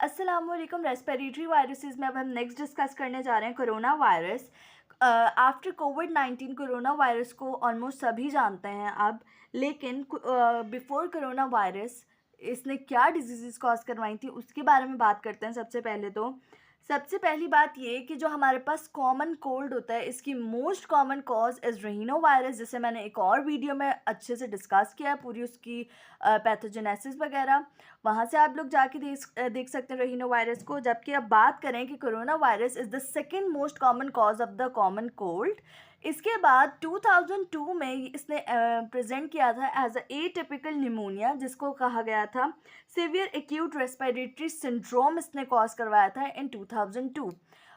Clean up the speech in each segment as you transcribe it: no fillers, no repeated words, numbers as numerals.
अस्सलामुअलैकुम। Respiratory viruses में अब हम नेक्स्ट डिस्कस करने जा रहे हैं कोरोना वायरस। आफ्टर कोविड-19 कोरोना वायरस को ऑलमोस्ट सभी जानते हैं अब, लेकिन बिफोर कोरोना वायरस इसने क्या डिजीज़ कॉज करवाई थी उसके बारे में बात करते हैं। सबसे पहली बात ये कि जो हमारे पास कॉमन कोल्ड होता है, इसकी most common cause is Reno virus, जिसे मैंने एक और वीडियो में अच्छे से डिस्कस किया है, पूरी उसकी पैथोजेनेसिस वगैरह। वहाँ से आप लोग जाके देख सकते हैं रिनो वायरस को। जबकि अब बात करें कि corona virus is the second most common cause of the common cold. इसके बाद 2002 में इसने प्रेजेंट किया था एज अ एटिपिकल निमोनिया, जिसको कहा गया था सिवियर एक्यूट रेस्पिरेटरी सिंड्रोम, इसने कॉज करवाया था इन 2002।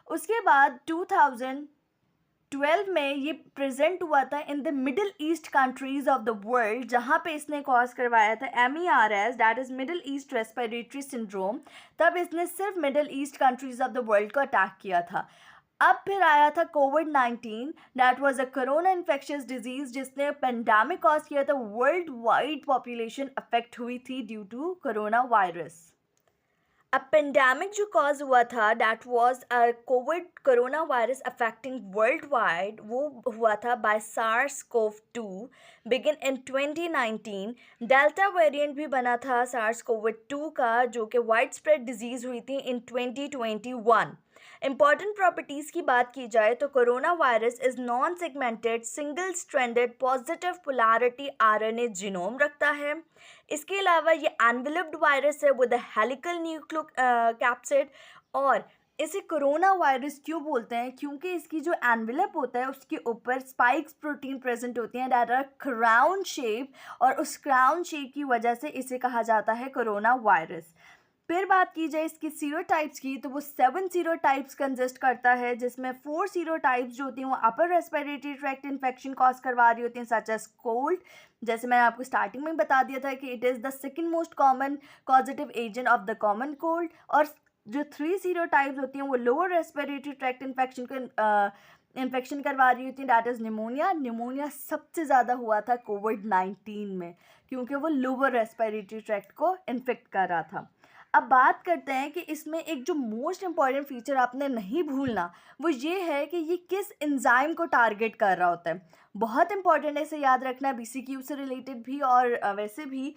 उसके बाद 2012 में ये प्रेजेंट हुआ था in the Middle East countries of the world, जहाँ पे इसने कॉज करवाया था MERS, that is Middle East respiratory syndrome. तब इसने सिर्फ Middle East countries of the world को अटैक किया था। अब फिर आया था कोविड-19, that was a corona infectious disease, जिसने पेंडेमिक कॉज किया था। वर्ल्ड वाइड पॉपुलेशन अफेक्ट हुई थी ड्यू टू कोरोना वायरस। अब पेंडेमिक जो कॉज हुआ था, that was a COVID coronavirus affecting worldwide, वो हुआ था by SARS CoV 2 begin in 2019। Delta variant भी बना था सार्स कोविड 2 का, जो कि वाइड स्प्रेड डिजीज़ हुई थी इन 2021। इंपॉर्टेंट प्रॉपर्टीज़ की बात की जाए तो corona virus is non segmented single stranded positive polarity RNA genome रखता है। इसके अलावा ये एनवेलप्ड वायरस है with a helical nucleo capsid. और इसे कोरोना वायरस क्यों बोलते हैं? क्योंकि इसकी जो एनवेलप होता है उसके ऊपर स्पाइक्स प्रोटीन प्रेजेंट होती हैं दैट आर क्राउन शेप, और उस क्राउन शेप की वजह से इसे कहा जाता है कोरोना वायरस। फिर बात की जाए इसकी सीरोटाइप्स की, तो वो 7 सीरोटाइप्स कंसिस्ट करता है, जिसमें 4 सीरोटाइप्स जो होती हैं वो upper respiratory tract infection cause करवा रही होती हैं, सच एज कोल्ड। जैसे मैंने आपको स्टार्टिंग में बता दिया था कि it is the second most common causative agent of the common cold. और जो 3 सीरोटाइप्स होती हैं वो लोअर रेस्पिरेटरी ट्रैक्ट इन्फेक्शन को इन्फेक्शन करवा रही होती हैं, डैट इज़ निमोनिया। निमोनिया सबसे ज़्यादा हुआ था कोविड-19 में, क्योंकि वो लोअर रेस्पिरेटरी ट्रैक्ट को इन्फेक्ट कर रहा था। अब बात करते हैं कि इसमें एक जो मोस्ट इम्पॉर्टेंट फीचर आपने नहीं भूलना, वो ये है कि ये किस एंजाइम को टारगेट कर रहा होता है। बहुत इंपॉर्टेंट है, इसे याद रखना, BCQ से रिलेटेड भी और वैसे भी।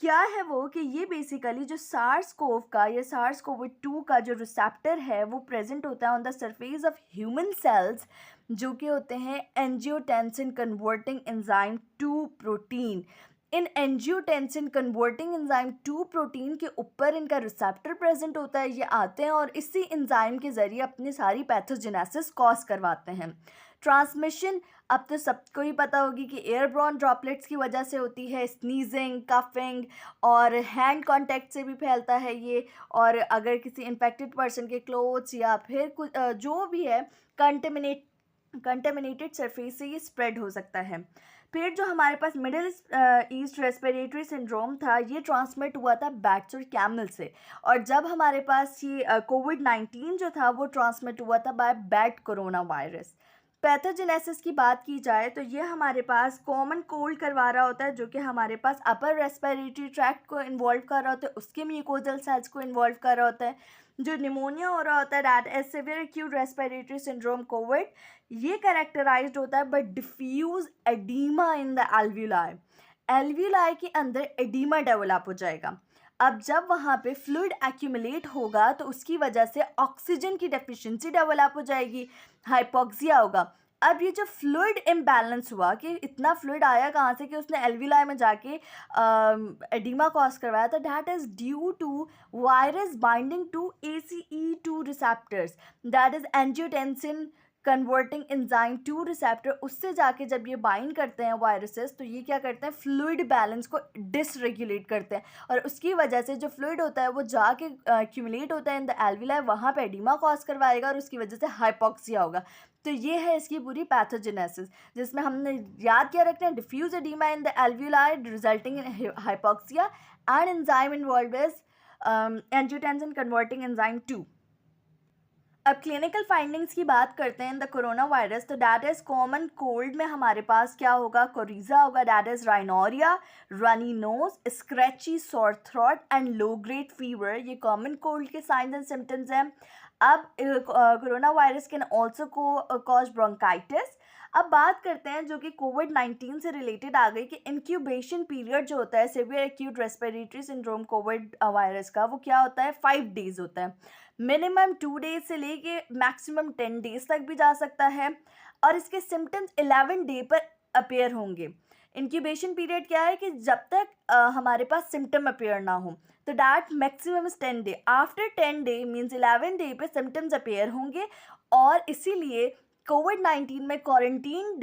क्या है वो कि ये बेसिकली जो सार्स कोव का या सार्स कोविड 2 का जो रिसेप्टर है वो प्रेजेंट होता है on the surface of human cells, जो कि होते हैं एंजियोटेंसिन कन्वर्टिंग एंजाइम 2 प्रोटीन। इन एंजियोटेंसिन कन्वर्टिंग एंजाइम 2 प्रोटीन के ऊपर इनका रिसेप्टर प्रेजेंट होता है। ये आते हैं और इसी एंजाइम के ज़रिए अपनी सारी पैथोजेनेसिस कॉज करवाते हैं। ट्रांसमिशन अब तो सबको ही पता होगी कि एयरबॉर्न ड्रॉपलेट्स की वजह से होती है, स्नीजिंग, कफिंग और हैंड कांटेक्ट से भी फैलता है ये। और अगर किसी इन्फेक्टेड पर्सन के क्लोथ्स या फिर कुछ जो भी है कंटेमिनेटेड सरफेस से ये स्प्रेड हो सकता है। फिर जो हमारे पास मिडिल ईस्ट रेस्पिरेटरी सिंड्रोम था, ये ट्रांसमिट हुआ था बैट्स और कैमल से। और जब हमारे पास ये कोविड-19 जो था वो ट्रांसमिट हुआ था by bat coronavirus. Pathogenesis की बात की जाए तो ये हमारे पास कॉमन कोल्ड करवा रहा होता है, जो कि हमारे पास अपर रेस्पिरेटरी ट्रैक्ट को इन्वॉल्व कर रहा होता है, उसके म्यूकोजल सेल्स को इन्वॉल्व कर रहा होता है। जो निमोनिया हो रहा होता है, that is severe acute respiratory syndrome COVID, ये कैरेक्टराइज्ड होता है by diffuse oedema in the alveoli. Alveoli के अंदर एडीमा डेवलप हो जाएगा। अब जब वहाँ पे फ्लूइड एक्यूमुलेट होगा तो उसकी वजह से ऑक्सीजन की डेफिशिएंसी डेवलप हो जाएगी, हाइपोक्सिया होगा। अब ये जो फ्लूइड इम्बैलेंस हुआ कि इतना फ्लूइड आया कहाँ से कि उसने एल्विलाई में जाके एडिमा कॉज करवाया था, that is due to virus binding to ACE2 receptors, that is angiotensin converting enzyme 2 receptor. उससे जाके जब ये बाइंड करते हैं वायरसेस, तो ये क्या करते हैं, फ्लूइड बैलेंस को डिसरेगुलेट करते हैं। और उसकी वजह से जो फ्लूइड होता है वो जाके एक्यूमुलेट होता है इन द एल्विलाई, वहाँ पे एडिमा कॉज करवाएगा और उसकी वजह से हाइपोक्सिया होगा। तो ये है इसकी पूरी पैथोजेनेसिस, जिसमें हमने याद क्या रखना है, diffuse oedema in the alveoli resulting in hypoxia and enzyme involve is angiotensin converting enzyme 2। अब क्लिनिकल फाइंडिंग्स की बात करते हैं इन द कोरोना वायरस, तो डैट इज़ कॉमन कोल्ड में हमारे पास क्या होगा, कोरिजा होगा, that is rhinorrhoea, runny nose, scratchy sore throat and low grade fever. ये कॉमन कोल्ड के साइंस एंड सिम्टम्स हैं। अब coronavirus can also cause bronchitis. अब बात करते हैं जो कि कोविड-19 से रिलेटेड आ गई कि इंक्यूबेशन पीरियड जो होता है severe acute respiratory syndrome Covid virus का, वो क्या होता है, 5 डेज़ होता है। मिनिमम 2 डेज़ से लेके मैक्सिमम 10 डेज़ तक भी जा सकता है और इसके सिम्टम्स 11 डे पर अपीयर होंगे। इंक्यूबेशन पीरियड क्या है कि जब तक हमारे पास सिम्टम अपीयर ना हो, तो that maximum is 10 day. After 10 day means 11 day पे सिम्टम्स अपीयर होंगे और इसीलिए कोविड-19 में क्वारंटीन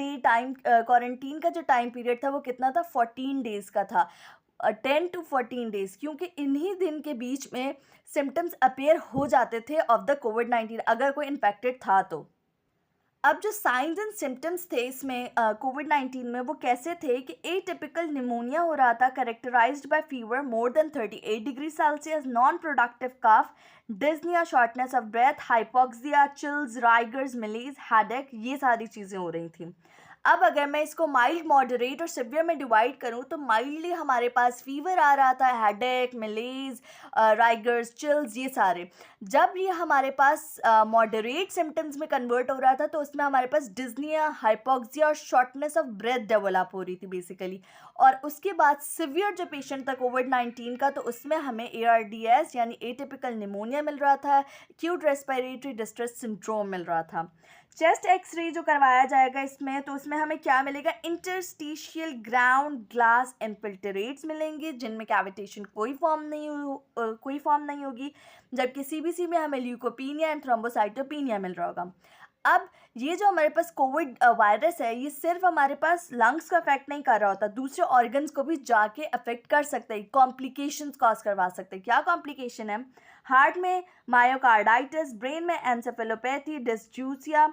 का जो टाइम पीरियड था वो कितना था, 14 डेज़ का था। 10 टू 14 डेज़, क्योंकि इन्हीं दिन के बीच में सिम्टम्स अपीयर हो जाते थे ऑफ द कोविड-19 अगर कोई इन्फेक्टेड था तो। अब जो साइंस एंड सिम्टम्स थे इसमें कोविड-19 में, वो कैसे थे कि एटिपिकल निमोनिया हो रहा था characterised by fever more than 38 degree Celsius, non productive cough, dyspnoea, shortness of breath, hypoxia, chills, rigors, malaise, headache, ये सारी चीज़ें हो रही थी। अब अगर मैं इसको माइल्ड, मॉडरेट और सिवियर में डिवाइड करूँ, तो माइल्डली हमारे पास फीवर आ रहा था, हेडेक, मलेज, राइगर्स, चिल्स, ये सारे। जब ये हमारे पास मॉडरेट सिम्टम्स में कन्वर्ट हो रहा था, तो उसमें हमारे पास डिस्निया, हाइपोक्सिया और शॉर्टनेस ऑफ ब्रेथ डेवलप हो रही थी बेसिकली। और उसके बाद सिवियर जो पेशेंट था कोविड-19 का, तो उसमें हमें ARDS यानी एटिपिकल निमोनिया मिल रहा था, एक्यूट रेस्पिरेटरी डिस्ट्रेस सिंड्रोम मिल रहा था। चेस्ट एक्सरे जो करवाया जाएगा इसमें, तो उसमें हमें क्या मिलेगा, इंटरस्टिशियल ग्राउंड ग्लास इन्फिल्ट्रेट्स मिलेंगे जिनमें कैविटेशन कोई फॉर्म नहीं होगी, जबकि CBC में हमें ल्यूकोपीनिया एंड थ्रोम्बोसाइटोपिनिया मिल रहा होगा। अब ये जो हमारे पास कोविड वायरस है, ये सिर्फ हमारे पास लंग्स को अफेक्ट नहीं कर रहा होता, दूसरे ऑर्गन्स को भी जाके अफेक्ट कर सकता है, कॉम्प्लिकेशंस कॉज करवा सकते हैं। क्या कॉम्प्लिकेशन है, हार्ट में मायोकार्डाइटिस, ब्रेन में एंसेफेलोपैथी, डिस्ज्यूसिया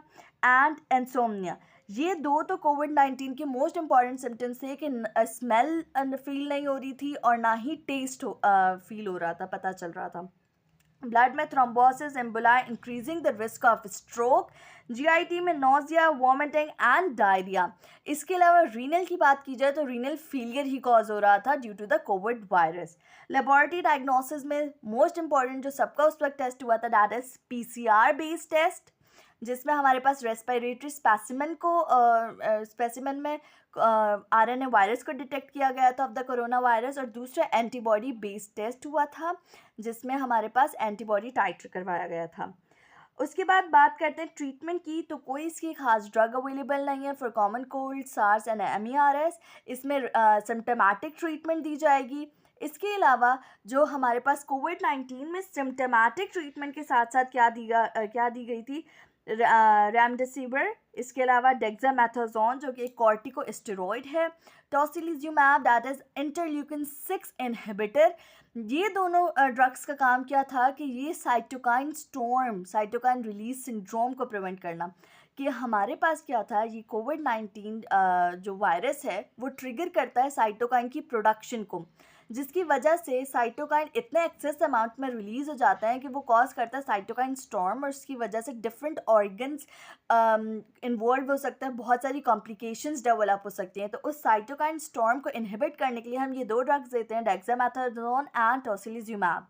एंड इंसोम्निया। ये दो तो कोविड-19 के मोस्ट इंपॉर्टेंट सिम्टम्स थे कि स्मेल फील नहीं हो रही थी और ना ही टेस्ट फील हो रहा था, पता चल रहा था। ब्लड में thrombosis, emboli, increasing the risk of stroke, GIT में नोजिया, वॉमिटिंग एंड डायरिया। इसके अलावा रीनल की बात की जाए तो रीनल फेलियर ही कॉज हो रहा था due to the COVID virus. Laboratory diagnosis में मोस्ट इंपॉर्टेंट जो सबका उस वक्त टेस्ट हुआ था, that is PCR based test, जिसमें हमारे पास रेस्पिरेटरी स्पेसिमेन में RNA वायरस को डिटेक्ट किया गया था ऑफ द कोरोना वायरस, और दूसरा एंटीबॉडी बेस्ड टेस्ट हुआ था जिसमें हमारे पास एंटीबॉडी टाइटर करवाया गया था। उसके बाद बात करते हैं ट्रीटमेंट की, तो कोई इसकी खास ड्रग अवेलेबल नहीं है for common cold, SARS and MERS। इसमें सिम्टोमेटिक ट्रीटमेंट दी जाएगी। इसके अलावा जो हमारे पास कोविड-19 में सिम्टोमेटिक ट्रीटमेंट के साथ साथ क्या दी गई थी, रेमडेसिविर, इसके अलावा डेक्सामेथासोन जो कि एक कॉर्टिकोस्टेरॉइड है, tocilizumab that is interleukin 6 inhibitor. ये दोनों ड्रग्स का काम क्या था कि ये साइटोकाइन रिलीज सिंड्रोम को प्रिवेंट करना, कि हमारे पास क्या था, ये कोविड-19 जो वायरस है वो ट्रिगर करता है साइटोकाइन की प्रोडक्शन को, जिसकी वजह से साइटोकाइन इतने एक्सेस अमाउंट में रिलीज़ हो जाता है कि वो कॉज करता है साइटोकाइन स्टॉर्म, और उसकी वजह से डिफरेंट ऑर्गन्स इन्वॉल्व हो सकते हैं, बहुत सारी कॉम्प्लिकेशंस डेवलप हो सकती हैं। तो उस साइटोकाइन स्टॉर्म को इनहिबिट करने के लिए हम ये दो ड्रग्स देते हैं, डेक्सामेथासोन एंड टोसिलिजुमैब।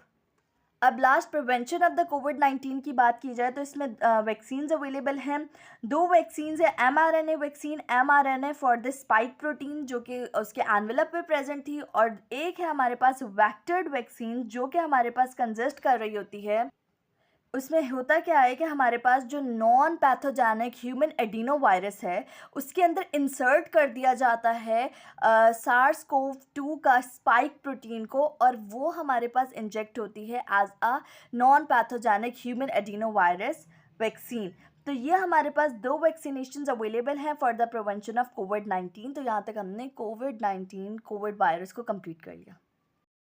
अब लास्ट प्रिवेंशन ऑफ द कोविड-19 की बात की जाए तो इसमें वैक्सीन्स अवेलेबल हैं। 2 वैक्सीन्स है, mRNA vaccine, mRNA for the spike protein जो कि उसके एनवेलप पे प्रेजेंट थी, और एक है हमारे पास वेक्टर्ड वैक्सीन जो कि हमारे पास कंसिस्ट कर रही होती है। उसमें होता क्या है कि हमारे पास जो non pathogenic human adeno virus है उसके अंदर इंसर्ट कर दिया जाता है SARS-CoV-2 का स्पाइक प्रोटीन को, और वो हमारे पास इंजेक्ट होती है as a non pathogenic human adenovirus vaccine. तो ये हमारे पास 2 वैक्सीनेशंस अवेलेबल हैं फॉर द प्रिवेंशन ऑफ कोविड-19। तो यहाँ तक हमने कोविड वायरस को कंप्लीट कर लिया।